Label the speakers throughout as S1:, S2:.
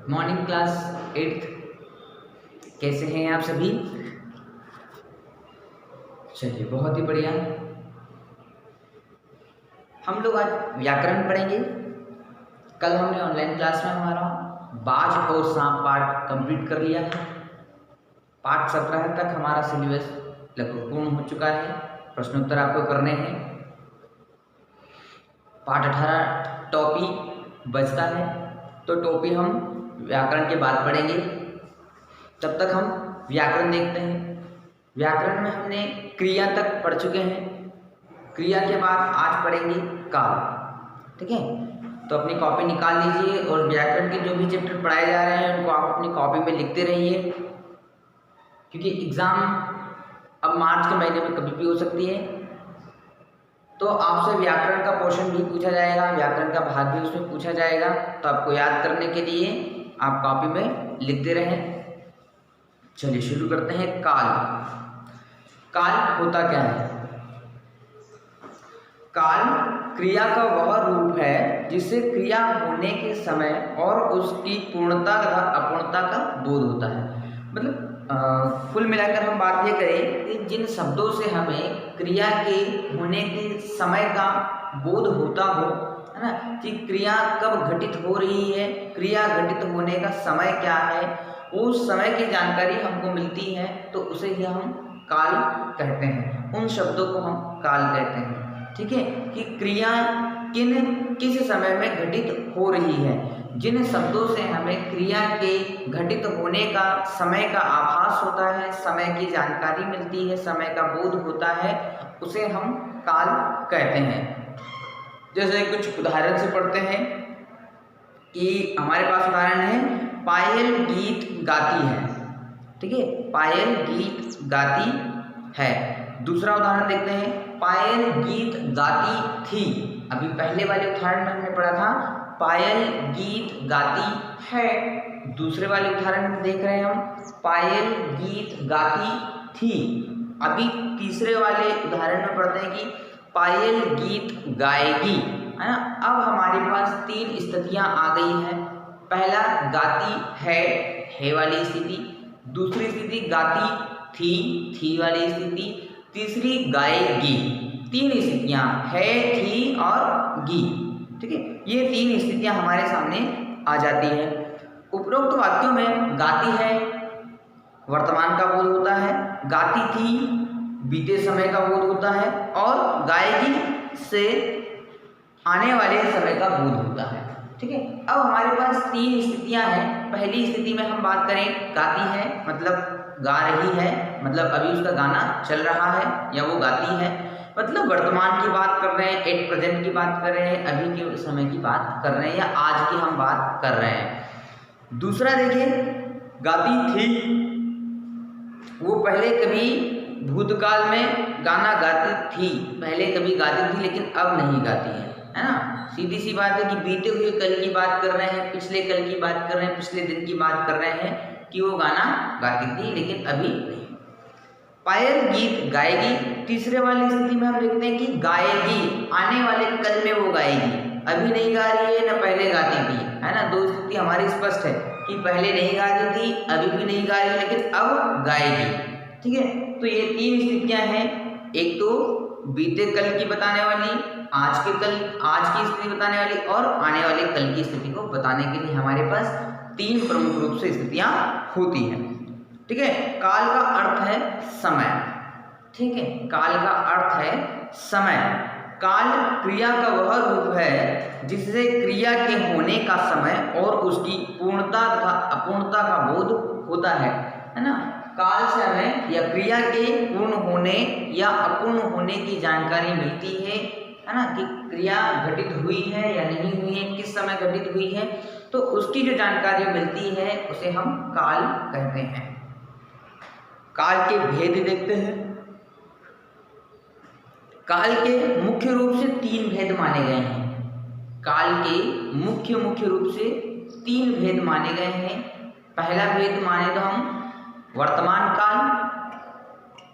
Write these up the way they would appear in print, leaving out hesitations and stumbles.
S1: Morning class 8th। कैसे हैं आप सभी? चलिए, बहुत ही बढ़िया। हम लोग आज व्याकरण पढ़ेंगे। कल हमने ऑनलाइन क्लास में हमारा बाज और सांप पाठ कंप्लीट कर लिया है। पाठ 17 तक हमारा सिलेबस लगभग पूर्ण हो चुका है। प्रश्नोत्तर आपको करने हैं। पाठ 18 टॉपी बचता है, तो टॉपी हम व्याकरण के बाद पढ़ेंगे। तब तक हम व्याकरण देखते हैं। व्याकरण में हमने क्रिया तक पढ़ चुके हैं। क्रिया के बाद आज पढ़ेंगे काल। ठीक है, तो अपनी कॉपी निकाल लीजिए और व्याकरण के जो भी चैप्टर पढ़ाए जा रहे हैं उनको आप अपनी कॉपी में लिखते रहिए, क्योंकि एग्ज़ाम अब मार्च के महीने में कभी भी हो सकती है। तो आपसे व्याकरण का पोर्शन भी पूछा जाएगा, व्याकरण का भाग भी उसमें पूछा जाएगा। तो आपको याद करने के लिए आप कॉपी में लिखते रहें। चलिए शुरू करते हैं। काल। काल होता क्या है? काल क्रिया का वह रूप है जिससे क्रिया होने के समय और उसकी पूर्णता तथा अपूर्णता का बोध होता है। मतलब कुल मिलाकर हम बात ये करें कि जिन शब्दों से हमें क्रिया के होने के समय का बोध होता हो, है ना, कि क्रिया कब घटित हो रही है, क्रिया घटित होने का समय क्या है, उस समय की जानकारी हमको मिलती है, तो उसे ही हम काल कहते हैं। उन शब्दों को हम काल कहते हैं। ठीक है, कि क्रिया किस समय में घटित हो रही है। जिन शब्दों से हमें क्रिया के घटित होने का समय का आभास होता है, समय की जानकारी मिलती है, समय का बोध होता है, उसे हम काल कहते हैं। जैसे कुछ उदाहरण से पढ़ते हैं कि हमारे पास उदाहरण है, पायल गीत गाती है। ठीक है, पायल गीत गाती है। दूसरा उदाहरण देखते हैं, पायल गीत गाती थी। अभी पहले वाले उदाहरण में हमने पढ़ा था पायल गीत गाती है। दूसरे वाले उदाहरण में देख रहे हैं हम पायल गीत गाती थी। अभी तीसरे वाले उदाहरण में पढ़ते हैं कि पायल गीत गाएगी, है ना। अब हमारे पास 3 स्थितियां आ गई हैं। पहला गाती है वाली स्थिति। दूसरी स्थिति गाती थी वाली स्थिति। तीसरी गाएगी। 3 स्थितियां है, थी और गी। ठीक है, ये 3 स्थितियां हमारे सामने आ जाती हैं। उपरोक्त वाक्यों में गाती है वर्तमान का बोध होता है, गाती थी बीते समय का बोध होता है, और गाएगी से आने वाले समय का बोध होता है। ठीक है, अब हमारे पास 3 स्थितियां हैं। पहली स्थिति में हम बात करें, गाती है मतलब गा रही है, मतलब अभी उसका गाना चल रहा है, या वो गाती है मतलब वर्तमान की बात कर रहे हैं, एट प्रेजेंट की बात कर रहे हैं, अभी के समय की बात कर रहे हैं, या आज की हम बात कर रहे हैं। दूसरा देखिए, गाती थी, वो पहले कभी भूतकाल में गाना गाती थी, पहले कभी गाती थी लेकिन अब नहीं गाती है ना। सीधी सी बात है कि बीते हुए कल की बात कर रहे हैं, पिछले कल की बात कर रहे हैं, पिछले दिन की बात कर रहे हैं कि वो गाना गाती थी लेकिन अभी नहीं। पायल गीत गाएगी। तीसरे वाली स्थिति में हम देखते हैं कि गाएगी, आने वाले कल में वो गाएगी, अभी नहीं गा रही है, ना पहले गाती थी, है ना। 2 स्थिति हमारी स्पष्ट है कि पहले नहीं गाती थी, अभी भी नहीं गा रही, लेकिन अब गाएगी। ठीक है, तो ये 3 स्थितियां हैं। एक तो बीते कल की बताने वाली, आज की स्थिति बताने वाली, और आने वाले कल की स्थिति को बताने के लिए हमारे पास 3 प्रमुख रूप से स्थितियां होती हैं। ठीक है, काल का अर्थ है समय। ठीक है, काल का अर्थ है समय। काल क्रिया का वह रूप है जिससे क्रिया के होने का समय और उसकी पूर्णता तथा अपूर्णता का बोध होता है ना। काल से हमें या क्रिया के पूर्ण होने या अपूर्ण होने की जानकारी मिलती है ना, कि क्रिया घटित हुई है या नहीं हुई है, किस समय घटित हुई है, तो उसकी जो जानकारी मिलती है उसे हम काल कहते हैं। काल के भेद देखते हैं। काल के मुख्य रूप से 3 भेद माने गए हैं। काल के मुख्य रूप से 3 भेद माने गए हैं। पहला भेद माने तो हम वर्तमान काल,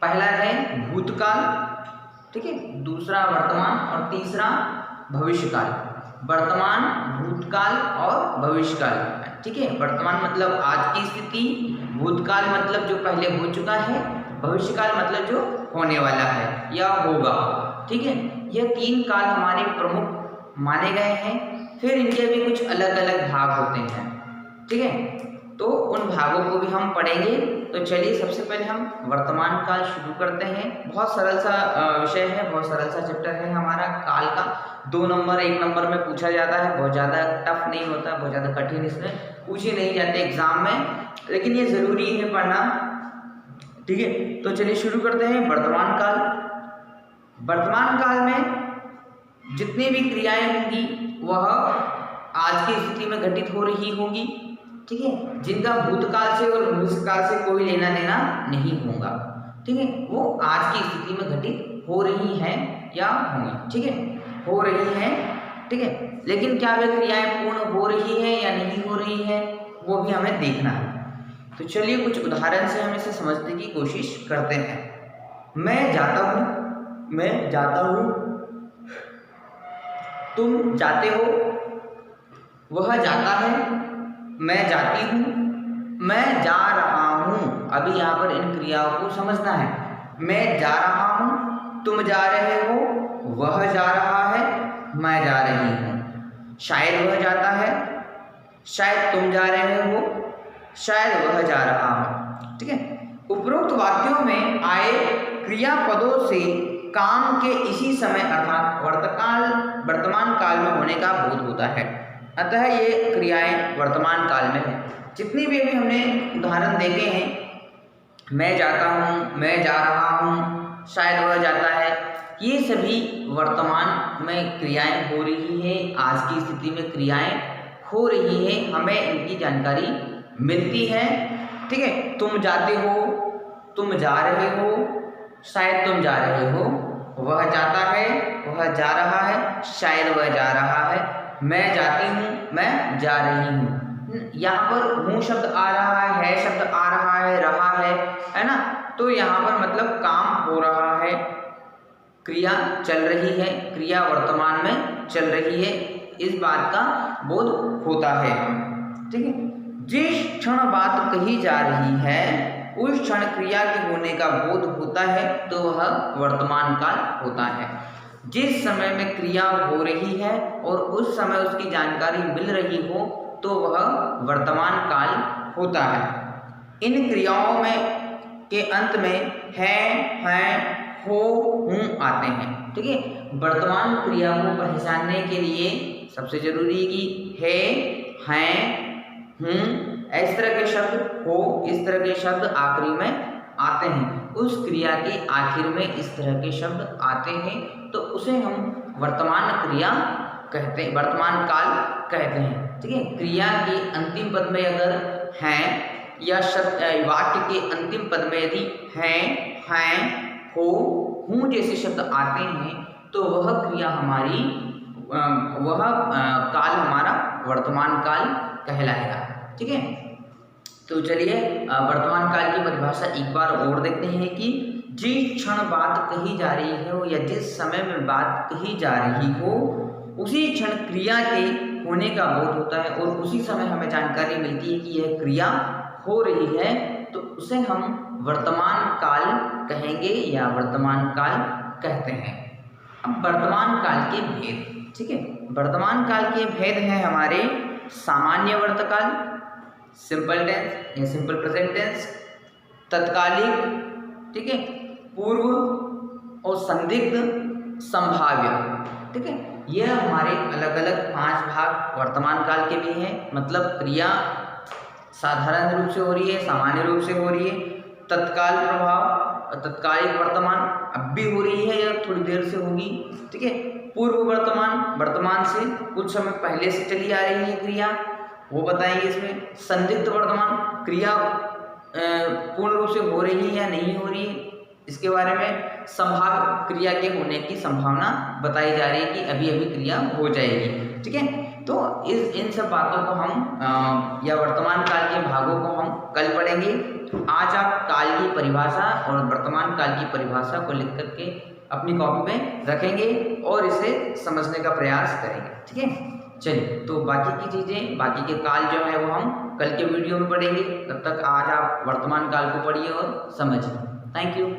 S1: पहला है भूतकाल, ठीक है, दूसरा वर्तमान और तीसरा भविष्य काल। वर्तमान, भूतकाल और भविष्यकाल। ठीक है, वर्तमान मतलब आज की स्थिति, भूतकाल मतलब जो पहले हो चुका है, भविष्यकाल मतलब जो होने वाला है या होगा। ठीक है, यह 3 काल हमारे प्रमुख माने गए हैं। फिर इनके भी कुछ अलग अलग भाग होते हैं। ठीक है, तो उन भागों को भी हम पढ़ेंगे। तो चलिए सबसे पहले हम वर्तमान काल शुरू करते हैं। बहुत सरल सा विषय है, बहुत सरल सा चैप्टर है हमारा काल का। 2 नंबर 1 नंबर में पूछा जाता है, बहुत ज़्यादा टफ नहीं होता, बहुत ज़्यादा कठिन इसमें पूछे नहीं जाते एग्जाम में, लेकिन ये ज़रूरी है पढ़ना। ठीक है, तो चलिए शुरू करते हैं। वर्तमान काल, वर्तमान काल में जितनी भी क्रियाएं होंगी वह आज की स्थिति में घटित हो रही होंगी। ठीक है, जिनका भूतकाल से और भविष्यकाल से कोई लेना देना नहीं होगा। ठीक है, वो आज की स्थिति में घटित हो रही हैं या होंगी। ठीक है, हो रही हैं। ठीक है, लेकिन क्या वे क्रियाएं पूर्ण हो रही है या नहीं हो रही है, वो भी हमें देखना है। तो चलिए कुछ उदाहरण से हम इसे समझने की कोशिश करते हैं। मैं जाता हूँ, मैं जाता हूँ, तुम जाते हो, वह जाता है, मैं जाती हूँ, मैं जा रहा हूँ। अभी यहाँ पर इन क्रियाओं को समझना है। मैं जा रहा हूँ, तुम जा रहे हो, वह जा रहा है, मैं जा रही हूँ। शायद वह जाता है, शायद तुम जा रहे हो, शायद वह जा रहा है। ठीक है, उपरोक्त वाक्यों में आए क्रियापदों से काम के इसी समय अर्थात वर्तमान काल में होने का बोध होता है। अतः ये क्रियाएं वर्तमान काल में है। जितनी भी अभी हमने उदाहरण देखे हैं, मैं जाता हूँ, मैं जा रहा हूँ, शायद वह जाता है, ये सभी वर्तमान में क्रियाएं हो रही हैं। आज की स्थिति में क्रियाएं हो रही हैं, हमें इनकी जानकारी मिलती है। ठीक है, तुम जाते हो, तुम जा रहे हो, शायद तुम जा रहे हो, वह जाता है, वह जा रहा है, शायद वह जा रहा है, मैं जाती हूँ, मैं जा रही हूँ। यहाँ पर हूँ शब्द आ रहा है शब्द आ रहा है ना। तो यहाँ पर मतलब काम हो रहा है, क्रिया चल रही है, क्रिया वर्तमान में चल रही है, इस बात का बोध होता है। ठीक है, जिस क्षण बात कही जा रही है उस क्षण क्रिया के होने का बोध होता है, तो वह वर्तमान काल होता है। जिस समय में क्रिया हो रही है और उस समय उसकी जानकारी मिल रही हो, तो वह वर्तमान काल होता है। इन क्रियाओं में के अंत में हैं, हो, हूँ आते हैं। ठीक है, वर्तमान क्रिया को पहचानने के लिए सबसे जरूरी कि है, हैं, हूँ, इस तरह के शब्द, हो, इस तरह के शब्द आखिरी में आते हैं। उस क्रिया के आखिर में इस तरह के शब्द आते हैं, तो उसे हम वर्तमान क्रिया कहते हैं, वर्तमान काल कहते हैं। ठीक है, क्रिया के अंतिम पद में अगर हैं या शब्द वाक्य के अंतिम पद में यदि हैं, हो, हूँ जैसे शब्द आते हैं, तो वह क्रिया हमारी वह काल हमारा वर्तमान काल कहलाएगा। ठीक है, तो चलिए वर्तमान काल की परिभाषा एक बार और देखते हैं कि जिस क्षण बात कही जा रही हो या जिस समय में बात कही जा रही हो, उसी क्षण क्रिया के होने का बोध होता है और उसी समय हमें जानकारी मिलती है कि यह क्रिया हो रही है, तो उसे हम वर्तमान काल कहेंगे या वर्तमान काल कहते हैं। अब वर्तमान काल के भेद। ठीक है, वर्तमान काल के भेद हैं हमारे सामान्य वर्तकाल, सिंपल टेंस या सिंपल प्रेजेंट टेंस, तत्कालिक, ठीक है, पूर्व और संदिग्ध, संभाव्य। ठीक है, यह हमारे अलग अलग 5 भाग वर्तमान काल के भी हैं। मतलब क्रिया साधारण रूप से हो रही है, सामान्य रूप से हो रही है, तत्काल प्रभाव, तत्कालिक वर्तमान अब भी हो रही है या थोड़ी देर से होगी। ठीक है, पूर्व वर्तमान, वर्तमान से कुछ समय पहले से चली आ रही है क्रिया, वो बताएंगे इसमें। संदिग्ध वर्तमान, क्रिया पूर्ण रूप से हो रही है या नहीं हो रही है, इसके बारे में। संभाव्य, क्रिया के होने की संभावना बताई जा रही है कि अभी अभी क्रिया हो जाएगी। ठीक है, तो इन सब बातों को हम या वर्तमान काल के भागों को हम कल पढ़ेंगे। आज आप काल की परिभाषा और वर्तमान काल की परिभाषा को लिख करके अपनी कॉपी में रखेंगे और इसे समझने का प्रयास करेंगे। ठीक है, चलिए तो बाकी की चीज़ें, बाकी के काल जो है वो हम कल के वीडियो में पढ़ेंगे। तब तक आज आप वर्तमान काल को पढ़िए और समझिए। Thank you.